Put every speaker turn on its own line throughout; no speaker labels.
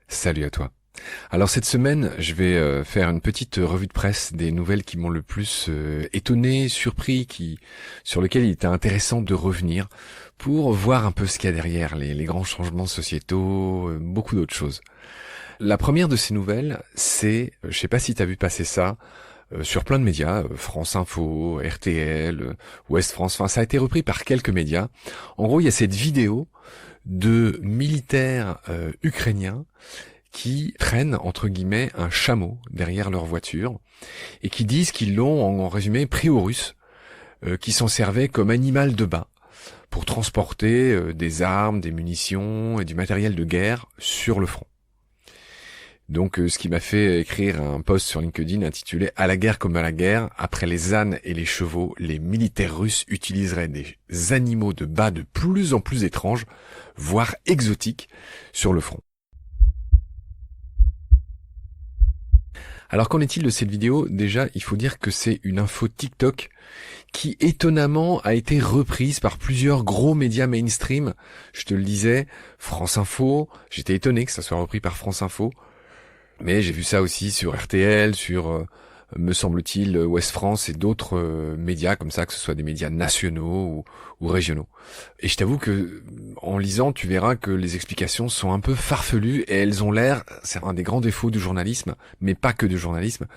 Salut à toi. Alors cette semaine, je vais faire une petite revue de presse des nouvelles qui m'ont le plus étonné, surpris, sur lesquelles il était intéressant de revenir pour voir un peu ce qu'il y a derrière, les grands changements sociétaux, beaucoup d'autres choses. La première de ces nouvelles, c'est, je sais pas si tu as vu passer ça, sur plein de médias, France Info, RTL, Ouest France, enfin ça a été repris par quelques médias. En gros, il y a cette vidéo de militaires ukrainiens qui traînent, entre guillemets, un chameau derrière leur voiture et qui disent qu'ils l'ont, en résumé, pris aux Russes, qui s'en servaient comme animal de bas pour transporter des armes, des munitions et du matériel de guerre sur le front. Donc ce qui m'a fait écrire un post sur LinkedIn intitulé « À la guerre comme à la guerre, après les ânes et les chevaux, les militaires russes utiliseraient des animaux de bas de plus en plus étranges, voire exotiques, sur le front ». Alors qu'en est-il de cette vidéo? Déjà, il faut dire que c'est une info TikTok qui étonnamment a été reprise par plusieurs gros médias mainstream. Je te le disais, France Info, j'étais étonné que ça soit repris par France Info, mais j'ai vu ça aussi sur RTL, sur, me semble-t-il, Ouest France et d'autres médias comme ça, que ce soit des médias nationaux ou régionaux. Et je t'avoue que en lisant, tu verras que les explications sont un peu farfelues et elles ont l'air, c'est un des grands défauts du journalisme, mais pas que du journalisme.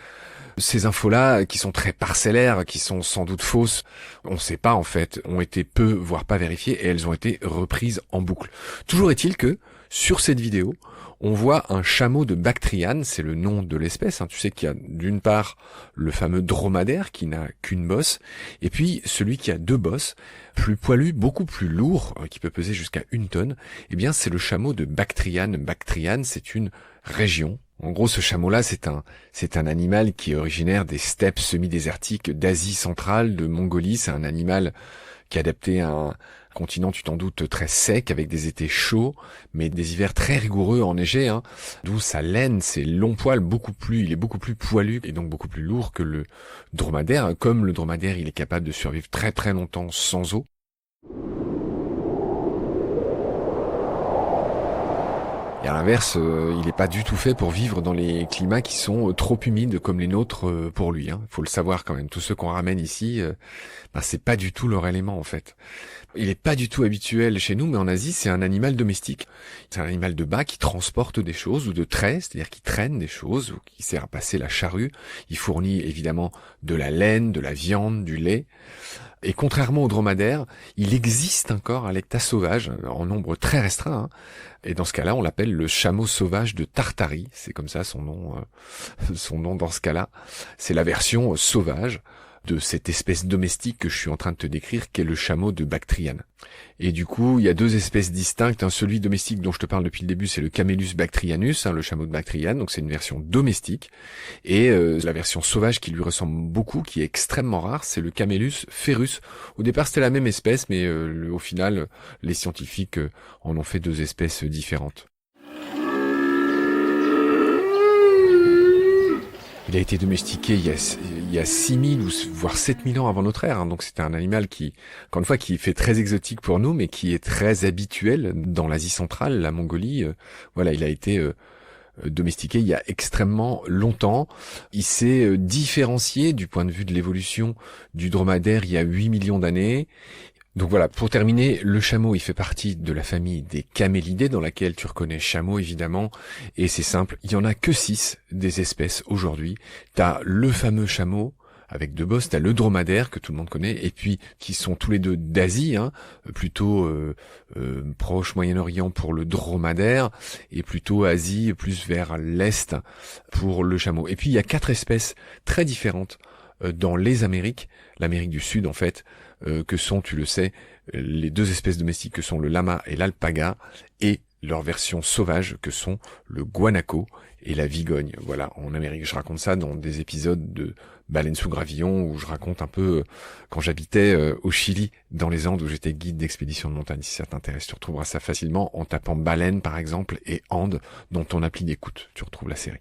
Ces infos-là, qui sont très parcellaires, qui sont sans doute fausses, on ne sait pas en fait, ont été peu, voire pas vérifiées, et elles ont été reprises en boucle. Toujours est-il que, sur cette vidéo, on voit un chameau de Bactriane, c'est le nom de l'espèce. Tu sais qu'il y a d'une part le fameux dromadaire qui n'a qu'une bosse, et puis celui qui a deux bosses, plus poilu, beaucoup plus lourd, qui peut peser jusqu'à 1 tonne. Eh bien, c'est le chameau de Bactriane. Bactriane, c'est une région. En gros, ce chameau-là, c'est un animal qui est originaire des steppes semi-désertiques d'Asie centrale, de Mongolie. C'est un animal qui est adapté à un continent, tu t'en doutes, très sec, avec des étés chauds, mais des hivers très rigoureux, enneigés, d'où sa laine, ses longs poils, il est beaucoup plus poilu et donc beaucoup plus lourd que le dromadaire. Comme le dromadaire, il est capable de survivre très très longtemps sans eau. Et à l'inverse, il n'est pas du tout fait pour vivre dans les climats qui sont trop humides comme les nôtres pour lui. Il faut le savoir quand même. Tous ceux qu'on ramène ici, c'est pas du tout leur élément en fait. Il est pas du tout habituel chez nous, mais en Asie, c'est un animal domestique. C'est un animal de bas qui transporte des choses ou de trait, c'est-à-dire qui traîne des choses ou qui sert à passer la charrue. Il fournit évidemment de la laine, de la viande, du lait. Et contrairement au dromadaire, il existe encore à l'état sauvage, en nombre très restreint, et dans ce cas-là, on l'appelle le chameau sauvage de Tartarie, c'est comme ça son nom dans ce cas-là. C'est la version sauvage de cette espèce domestique que je suis en train de te décrire, qui est le chameau de Bactriane. Et du coup, il y a deux espèces distinctes. Celui domestique dont je te parle depuis le début, c'est le Camelus bactrianus, le chameau de Bactriane, donc c'est une version domestique. Et la version sauvage qui lui ressemble beaucoup, qui est extrêmement rare, c'est le Camelus ferus. Au départ, c'était la même espèce, mais au final, les scientifiques en ont fait deux espèces différentes. Il a été domestiqué il y a 6000 ou voire 7000 ans avant notre ère. Donc c'était un animal qui, encore une fois, qui fait très exotique pour nous, mais qui est très habituel dans l'Asie centrale, la Mongolie. Il a été domestiqué il y a extrêmement longtemps. Il s'est différencié du point de vue de l'évolution du dromadaire il y a 8 millions d'années. Donc voilà, pour terminer, le chameau, il fait partie de la famille des camélidés, dans laquelle tu reconnais chameau évidemment, et c'est simple, il y en a que 6 des espèces aujourd'hui. T'as le fameux chameau avec deux bosses, t'as le dromadaire que tout le monde connaît, et puis qui sont tous les deux d'Asie, plutôt proche Moyen-Orient pour le dromadaire, et plutôt Asie, plus vers l'Est pour le chameau. Et puis il y a 4 espèces très différentes dans les Amériques, l'Amérique du Sud en fait, que sont, tu le sais, les deux espèces domestiques que sont le lama et l'alpaga, et leurs versions sauvages que sont le guanaco et la vigogne. Voilà, en Amérique, je raconte ça dans des épisodes de Baleine sous gravillon, où je raconte un peu quand j'habitais au Chili, dans les Andes, où j'étais guide d'expédition de montagne. Si ça t'intéresse, tu retrouveras ça facilement en tapant baleine par exemple et Andes dans ton appli d'écoute. Tu retrouves la série.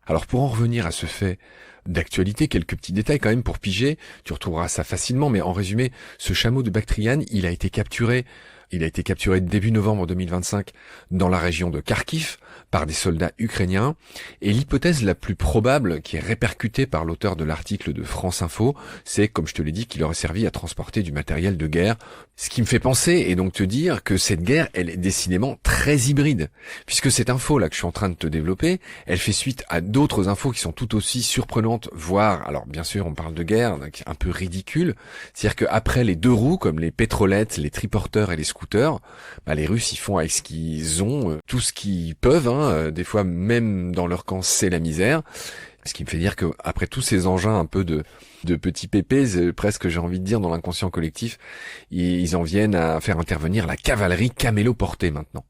Alors pour en revenir à ce fait d'actualité, quelques petits détails quand même pour piger, tu retrouveras ça facilement, mais en résumé, ce chameau de Bactriane, il a été capturé Il a été capturé début novembre 2025 dans la région de Kharkiv par des soldats ukrainiens. Et l'hypothèse la plus probable, qui est répercutée par l'auteur de l'article de France Info, c'est, comme je te l'ai dit, qu'il aurait servi à transporter du matériel de guerre. Ce qui me fait penser, et donc te dire que cette guerre, elle est décidément très hybride. Puisque cette info là que je suis en train de te développer, elle fait suite à d'autres infos qui sont tout aussi surprenantes, voire, alors bien sûr on parle de guerre, donc un peu ridicule. C'est-à-dire qu'après les deux roues, comme les pétrolettes, les triporteurs et les scooters, les Russes ils font avec ce qu'ils ont, tout ce qu'ils peuvent, des fois même dans leur camp c'est la misère. Ce qui me fait dire que après tous ces engins un peu de petits pépés, presque j'ai envie de dire dans l'inconscient collectif, ils en viennent à faire intervenir la cavalerie camélo-portée maintenant.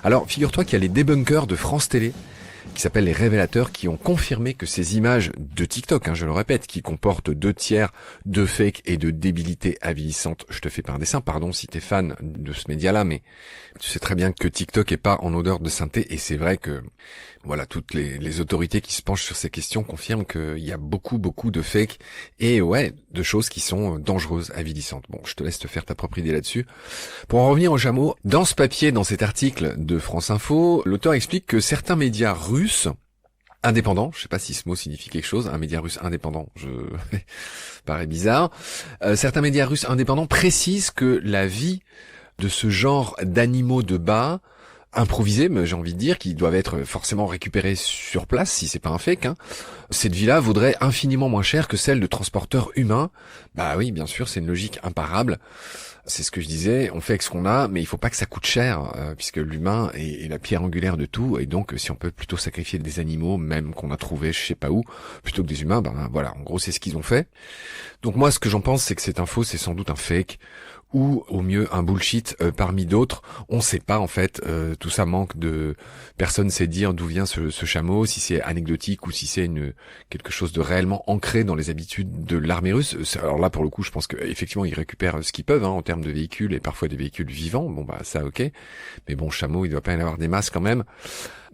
Alors, figure-toi qu'il y a les débunkers de France Télé, qui s'appellent les révélateurs, qui ont confirmé que ces images de TikTok, je le répète, qui comportent 2/3 de fake et de débilité avilissante, je te fais pas un dessin, pardon si t'es fan de ce média-là, mais tu sais très bien que TikTok est pas en odeur de sainteté, et c'est vrai que, voilà, toutes les autorités qui se penchent sur ces questions confirment qu'il y a beaucoup de fake, et ouais, de choses qui sont dangereuses, avilissantes. Bon, je te laisse te faire ta propre idée là-dessus. Pour en revenir au chameau, dans ce papier, dans cet article de France Info, l'auteur explique que certains médias russes indépendants, je sais pas si ce mot signifie quelque chose, un média russe indépendant, paraît bizarre, certains médias russes indépendants précisent que la vie de ce genre d'animaux de bas, improvisés, mais j'ai envie de dire, qui doivent être forcément récupérés sur place, si c'est pas un fake, cette vie-là vaudrait infiniment moins cher que celle de transporteurs humains. Bah oui, bien sûr, c'est une logique imparable. C'est ce que je disais, on fait avec ce qu'on a, mais il faut pas que ça coûte cher, puisque l'humain est la pierre angulaire de tout, et donc si on peut plutôt sacrifier des animaux, même qu'on a trouvé je sais pas où, plutôt que des humains, voilà, en gros c'est ce qu'ils ont fait. Donc moi ce que j'en pense, c'est que cette info c'est sans doute un fake, ou au mieux un bullshit parmi d'autres. On sait pas en fait, tout ça manque de... Personne sait dire d'où vient ce chameau, si c'est anecdotique ou si c'est quelque chose de réellement ancré dans les habitudes de l'armée russe. Alors là pour le coup je pense qu'effectivement ils récupèrent ce qu'ils peuvent en termes de véhicules et parfois des véhicules vivants, bon ça ok, mais bon chameau il doit pas y en avoir des masses quand même.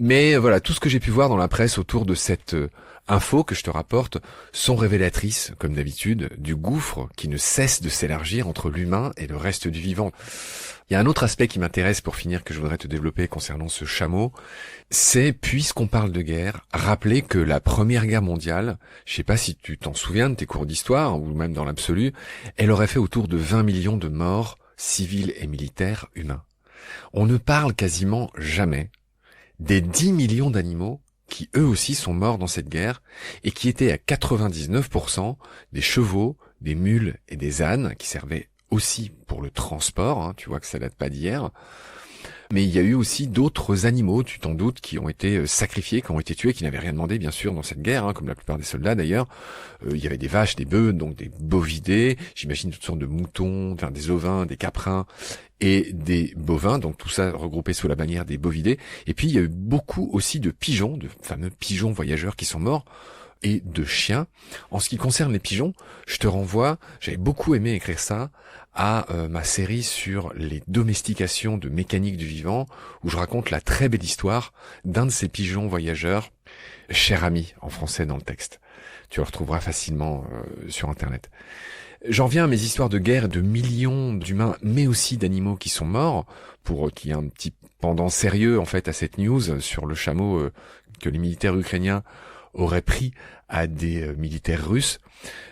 Mais voilà, tout ce que j'ai pu voir dans la presse autour de cette infos que je te rapporte sont révélatrices, comme d'habitude, du gouffre qui ne cesse de s'élargir entre l'humain et le reste du vivant. Il y a un autre aspect qui m'intéresse pour finir, que je voudrais te développer concernant ce chameau, c'est, puisqu'on parle de guerre, rappeler que la Première Guerre mondiale, je sais pas si tu t'en souviens de tes cours d'histoire, ou même dans l'absolu, elle aurait fait autour de 20 millions de morts civils et militaires humains. On ne parle quasiment jamais des 10 millions d'animaux qui eux aussi sont morts dans cette guerre et qui étaient à 99% des chevaux, des mules et des ânes qui servaient aussi pour le transport, tu vois que ça date pas d'hier. Mais il y a eu aussi d'autres animaux, tu t'en doutes, qui ont été sacrifiés, qui ont été tués, qui n'avaient rien demandé bien sûr dans cette guerre, comme la plupart des soldats d'ailleurs. Il y avait des vaches, des bœufs, donc des bovidés, j'imagine toutes sortes de moutons, des ovins, des caprins et des bovins, donc tout ça regroupé sous la bannière des bovidés. Et puis il y a eu beaucoup aussi de pigeons, de fameux pigeons voyageurs qui sont morts, et de chiens. En ce qui concerne les pigeons, je te renvoie, j'avais beaucoup aimé écrire ça, à ma série sur les domestications de mécanique du vivant, où je raconte la très belle histoire d'un de ces pigeons voyageurs, cher ami en français dans le texte. Tu le retrouveras facilement sur internet. J'en viens à mes histoires de guerre et de millions d'humains, mais aussi d'animaux qui sont morts, pour qu'il y ait un petit pendant sérieux en fait à cette news sur le chameau que les militaires ukrainiens auraient pris à des militaires russes.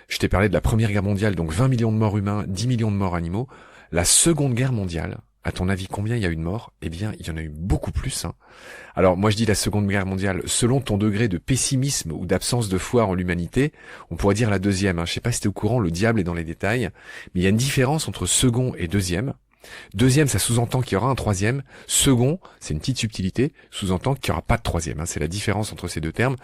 Je t'ai parlé de la Première Guerre mondiale, donc 20 millions de morts humains, 10 millions de morts animaux. La Seconde Guerre mondiale, à ton avis, combien il y a eu de morts ? Eh bien, il y en a eu beaucoup plus. Alors, moi je dis la Seconde Guerre mondiale, selon ton degré de pessimisme ou d'absence de foi en l'humanité, on pourrait dire la deuxième. Je sais pas si t'es au courant, le diable est dans les détails, mais il y a une différence entre second et deuxième. Deuxième, ça sous-entend qu'il y aura un troisième. Second, c'est une petite subtilité, sous-entend qu'il n'y aura pas de troisième. C'est la différence entre ces deux termes.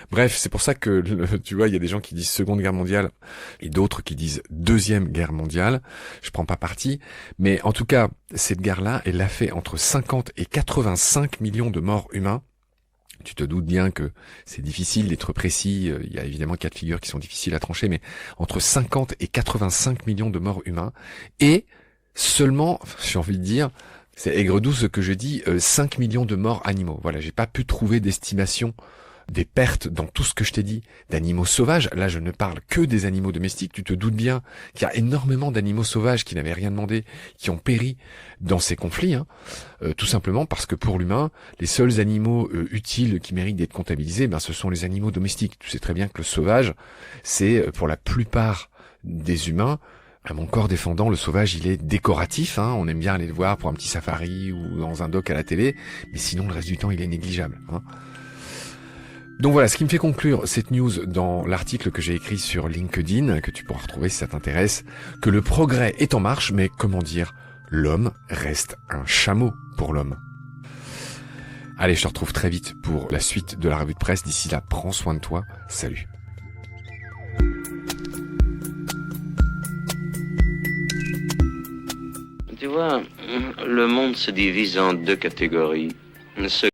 Bref, c'est pour ça que, tu vois, il y a des gens qui disent Seconde Guerre mondiale et d'autres qui disent Deuxième Guerre mondiale. Je prends pas parti. Mais en tout cas, cette guerre-là, elle a fait entre 50 et 85 millions de morts humains. Tu te doutes bien que c'est difficile d'être précis, il y a évidemment cas de figure qui sont difficiles à trancher, mais entre 50 et 85 millions de morts humains. Et seulement, j'ai envie de dire, C'est aigre-doux ce que je dis, 5 millions de morts animaux. Voilà, j'ai pas pu trouver d'estimation des pertes dans tout ce que je t'ai dit, d'animaux sauvages. Là, je ne parle que des animaux domestiques. Tu te doutes bien qu'il y a énormément d'animaux sauvages qui n'avaient rien demandé, qui ont péri dans ces conflits, hein. Tout simplement parce que pour l'humain, les seuls animaux utiles qui méritent d'être comptabilisés, ben, ce sont les animaux domestiques. Tu sais très bien que le sauvage, c'est pour la plupart des humains, à mon corps défendant, le sauvage, il est décoratif, hein. On aime bien aller le voir pour un petit safari ou dans un doc à la télé, mais sinon, le reste du temps, il est négligeable, hein. Donc voilà, ce qui me fait conclure cette news dans l'article que j'ai écrit sur LinkedIn, que tu pourras retrouver si ça t'intéresse, que le progrès est en marche, mais comment dire, l'homme reste un chameau pour l'homme. Allez, je te retrouve très vite pour la suite de la revue de presse. D'ici là, prends soin de toi. Salut.
Tu vois, le monde se divise en deux catégories. Ceux